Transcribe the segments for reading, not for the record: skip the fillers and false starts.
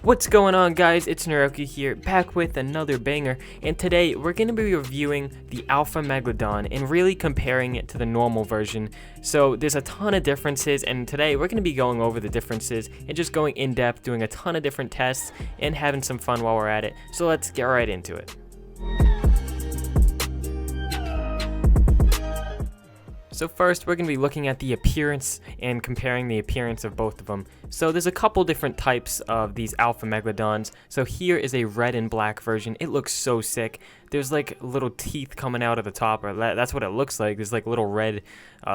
What's going on, guys? It's Neroku here, back with another banger, and today we're going to be reviewing the Alpha Megalodon and really comparing it to the normal version. So there's a ton of differences, and today we're going to be going over the differences and just going in depth, doing a ton of different tests and having some fun while we're at it. So let's get right into it. So first, we're going to be looking at the appearance and comparing the appearance of both of them. So there's a couple different types of these Alpha Megalodons. So here is a red and black version. It looks so sick. There's like little teeth coming out of the top, or that's what it looks like. There's like little red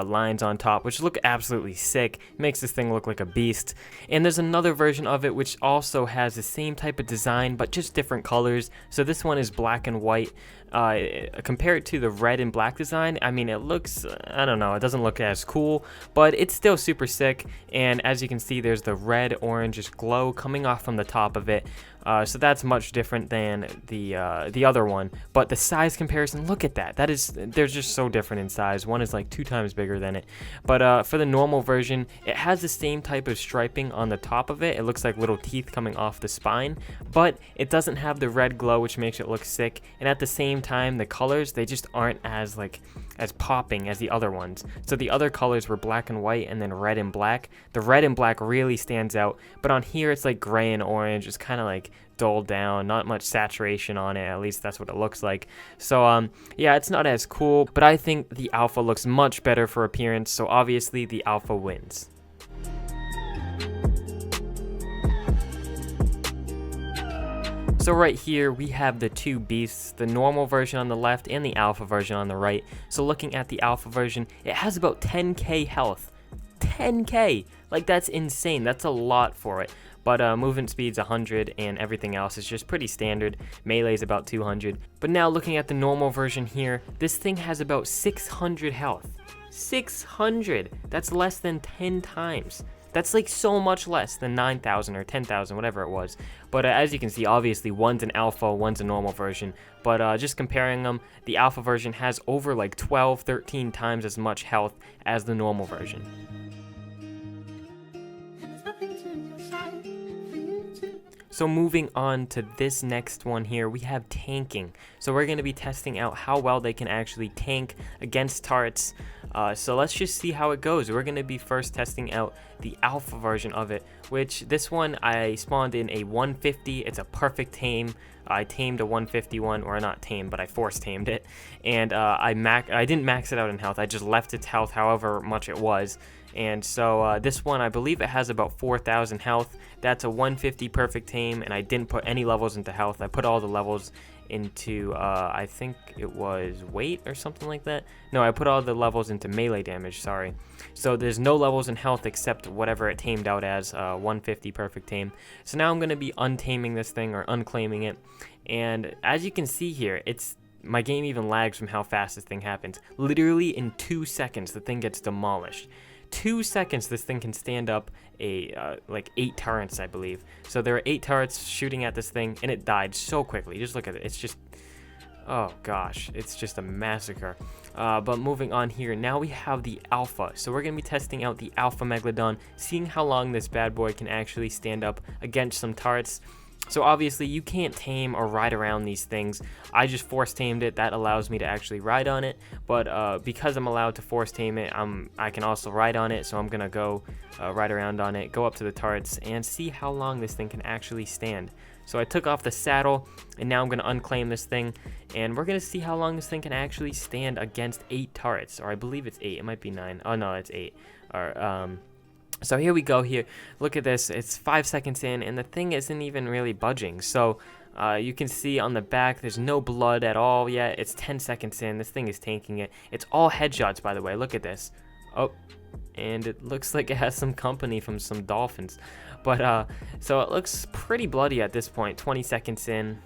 lines on top, which look absolutely sick. It makes this thing look like a beast. And there's another version of it which also has the same type of design, but just different colors. So this one is black and white. Compared to the red and black design, I mean, it looks, I don't know, it doesn't look as cool, but it's still super sick. And as you can see, there's the red orange glow coming off from the top of it. So that's much different than the other one. But the size comparison, look at that. They're just so different in size. One is like 2 times bigger than it. But for the normal version, it has the same type of striping on the top of it. It looks like little teeth coming off the spine, but it doesn't have the red glow, which makes it look sick. And at the same time, the colors, they just aren't as popping as the other ones. So the other colors were black and white and then red and black. The red and black really stands out, but on here it's like gray and orange. It's kind of like dulled down, not much saturation on it, at least that's what it looks like. So yeah, it's not as cool, but I think the Alpha looks much better for appearance, so obviously the Alpha wins. So right here we have the two beasts, the normal version on the left and the Alpha version on the right. So looking at the Alpha version, it has about 10k health. 10k! Like, that's insane. That's a lot for it. But movement speed's 100 and everything else is just pretty standard. Melee's about 200. But now looking at the normal version here, this thing has about 600 health. 600! That's less than 10 times. That's like so much less than 9,000 or 10,000, whatever it was. But as you can see, obviously one's an alpha, one's a normal version. But just comparing them, the alpha version has over like 12, 13 times as much health as the normal version. So moving on to this next one here, we have tanking. So we're going to be testing out how well they can actually tank against turrets. So let's just see how it goes. We're going to be first testing out the alpha version of it, which this one I spawned in a 150. It's a perfect tame. I tamed a 151, or not tamed, but I force tamed it. And I didn't max it out in health. I just left its health however much it was. And so this one, I believe it has about 4,000 health. That's a 150 perfect tame, and I didn't put any levels into health. I put all the levels into, I think it was weight or something like that. No, I put all the levels into melee damage, sorry. So there's no levels in health except whatever it tamed out as, 150 perfect tame. So now I'm going to be untaming this thing, or unclaiming it. And as you can see here, my game even lags from how fast this thing happens. Literally in 2 seconds, the thing gets demolished. 2 seconds, this thing can stand up like 8 turrets, I believe. So there are 8 turrets shooting at this thing, and it died so quickly. Just look at it. It's just, oh gosh, it's just a massacre. But moving on here, now we have the Alpha. So we're going to be testing out the Alpha Megalodon, seeing how long this bad boy can actually stand up against some turrets. So obviously you can't tame or ride around these things. I just force tamed it. That allows me to actually ride on it. But because I'm allowed to force tame it, I can also ride on it. So I'm going to go ride around on it, go up to the turrets, and see how long this thing can actually stand. So I took off the saddle, and now I'm going to unclaim this thing. And we're going to see how long this thing can actually stand against 8 turrets. Or I believe it's 8. It might be 9. Oh, no, it's 8. So here we go here. Look at this. It's 5 seconds in, and the thing isn't even really budging. So you can see on the back, there's no blood at all yet. It's 10 seconds in. This thing is tanking it. It's all headshots, by the way. Look at this. Oh, and it looks like it has some company from some dolphins. But so it looks pretty bloody at this point. 20 seconds in.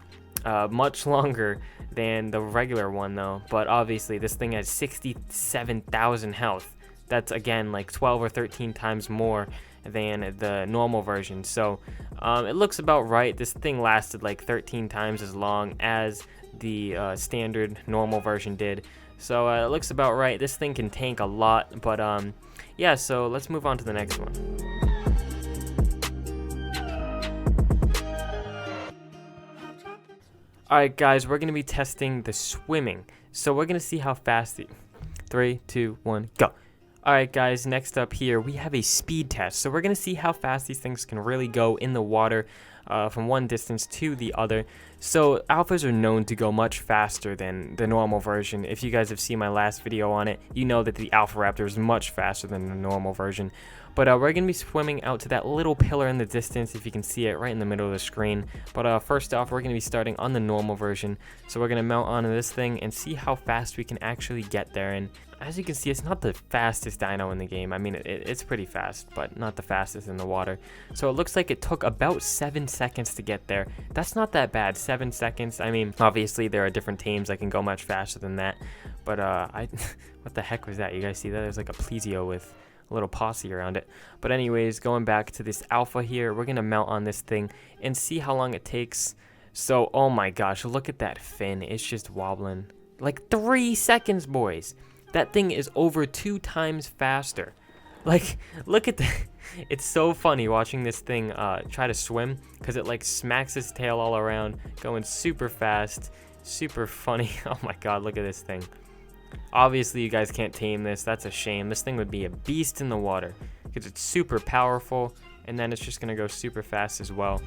Much longer than the regular one, though. But obviously, this thing has 67,000 health. That's, again, like 12 or 13 times more than the normal version. So it looks about right. This thing lasted like 13 times as long as the standard normal version did. So it looks about right. This thing can tank a lot. But yeah, so let's move on to the next one. Alright guys, we're going to be testing the swimming. So we're going to see how fast 3, 2, 1, go. Alright guys, next up here we have a speed test. So we're going to see how fast these things can really go in the water from one distance to the other. So alphas are known to go much faster than the normal version. If you guys have seen my last video on it, you know that the alpha raptor is much faster than the normal version. But we're going to be swimming out to that little pillar in the distance, if you can see it right in the middle of the screen. But first off, we're going to be starting on the normal version. So we're going to mount onto this thing and see how fast we can actually get there. And as you can see, it's not the fastest dino in the game. I mean, it's pretty fast, but not the fastest in the water. So it looks like it took about 7 seconds to get there. That's not that bad, 7 seconds. I mean, obviously there are different teams that can go much faster than that. But what the heck was that? You guys see that? There's like a plesio with a little posse around it. But anyways, going back to this alpha here, we're gonna mount on this thing and see how long it takes. So, oh my gosh, look at that fin. It's just wobbling. Like 3 seconds, boys. That thing is over 2 times faster. Like, look at that. It's so funny watching this thing try to swim, because it like smacks its tail all around, going super fast, super funny. Oh my god, look at this thing. Obviously, you guys can't tame this. That's a shame. This thing would be a beast in the water because it's super powerful, and then it's just going to go super fast as well.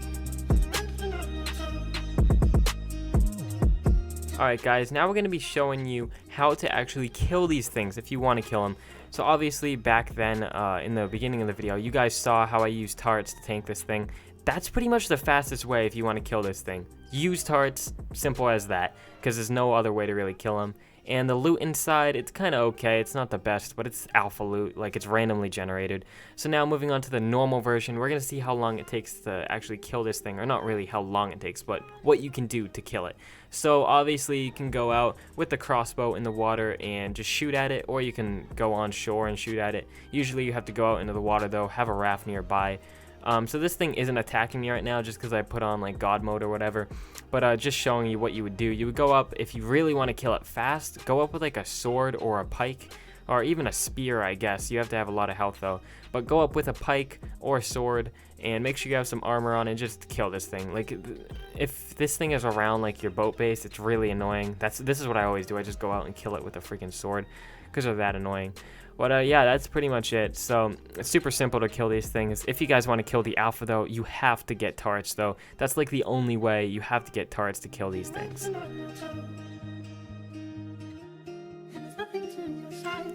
Alright guys, now we're going to be showing you how to actually kill these things if you want to kill them. So obviously back then, in the beginning of the video, you guys saw how I used turrets to tank this thing. That's pretty much the fastest way if you want to kill this thing. Use turrets, simple as that, because there's no other way to really kill them. And the loot inside, it's kind of okay. It's not the best, but it's alpha loot, like it's randomly generated. So now moving on to the normal version, we're going to see how long it takes to actually kill this thing. Or not really how long it takes, but what you can do to kill it. So obviously you can go out with the crossbow in the water and just shoot at it, or you can go on shore and shoot at it. Usually you have to go out into the water though, have a raft nearby. So this thing isn't attacking me right now just because I put on like God mode or whatever, but just showing you what you would do. You would go up, if you really want to kill it fast, go up with like a sword or a pike, or even a spear, I guess. You have to have a lot of health though, but go up with a pike or a sword and make sure you have some armor on and just kill this thing. Like, if this thing is around like your boat base, it's really annoying. This is what I always do. I just go out and kill it with a freaking sword because they're that annoying. But yeah, that's pretty much it. So it's super simple to kill these things. If you guys want to kill the alpha though, you have to get turrets though. That's like the only way. You have to get turrets to kill these things.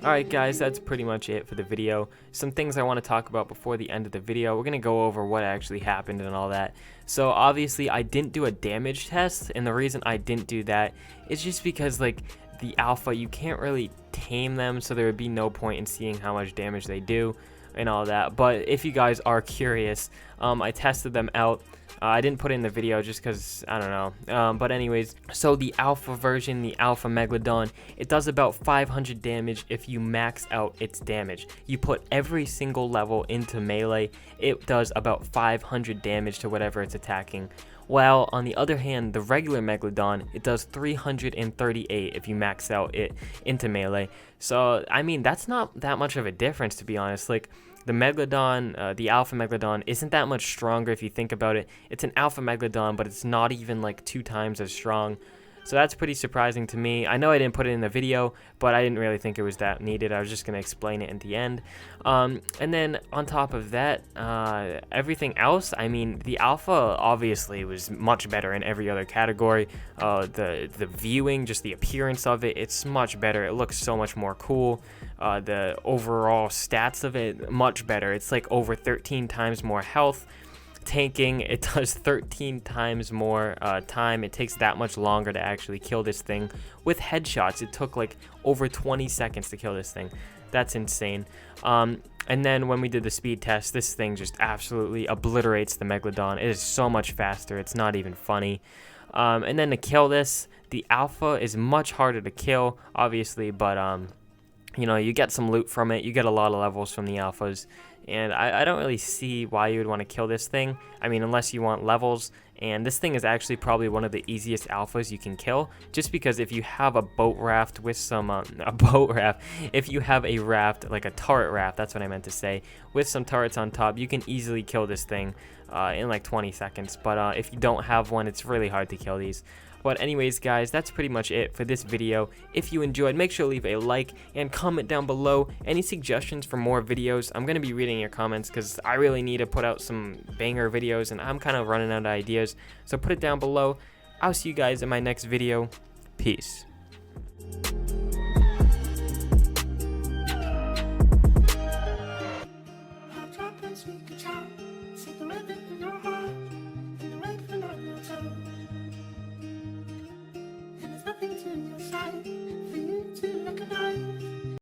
Alright guys, that's pretty much it for the video. Some things I want to talk about before the end of the video. We're going to go over what actually happened and all that. So obviously I didn't do a damage test, and the reason I didn't do that is just because like the alpha, you can't really tame them, so there would be no point in seeing how much damage they do and all that. But if you guys are curious, I tested them out. I didn't put it in the video just because, I don't know. But anyways, so the alpha version, the alpha Megalodon, it does about 500 damage if you max out its damage. You put every single level into melee, it does about 500 damage to whatever it's attacking. While on the other hand, the regular Megalodon, it does 338 if you max out it into melee. So, I mean, that's not that much of a difference, to be honest. Like, the Megalodon, the Alpha Megalodon, isn't that much stronger if you think about it. It's an Alpha Megalodon, but it's not even like 2 times as strong. So that's pretty surprising to me. I know I didn't put it in the video, but I didn't really think it was that needed. I was just going to explain it at the end. And then on top of that, everything else, I mean, the alpha obviously was much better in every other category. The viewing, just the appearance of it, it's much better. It looks so much more cool. The overall stats of it, much better. It's like over 13 times more health. Tanking, it does 13 times more time. It takes that much longer to actually kill this thing. With headshots, it took like over 20 seconds to kill this thing. That's insane. And then when we did the speed test, this thing just absolutely obliterates the Megalodon. It is so much faster, it's not even funny. And then to kill this, the alpha is much harder to kill, obviously, but you know, you get some loot from it. You get a lot of levels from the alphas. And I don't really see why you would want to kill this thing. I mean, unless you want levels. And this thing is actually probably one of the easiest alphas you can kill. Just because if you have a boat raft with some, if you have a raft, like a turret raft, that's what I meant to say, with some turrets on top, you can easily kill this thing in like 20 seconds. But if you don't have one, it's really hard to kill these. But anyways, guys, that's pretty much it for this video. If you enjoyed, make sure to leave a like and comment down below any suggestions for more videos. I'm going to be reading your comments because I really need to put out some banger videos and I'm kind of running out of ideas. So put it down below. I'll see you guys in my next video. Peace. Drop and speak a child, see the rhythm.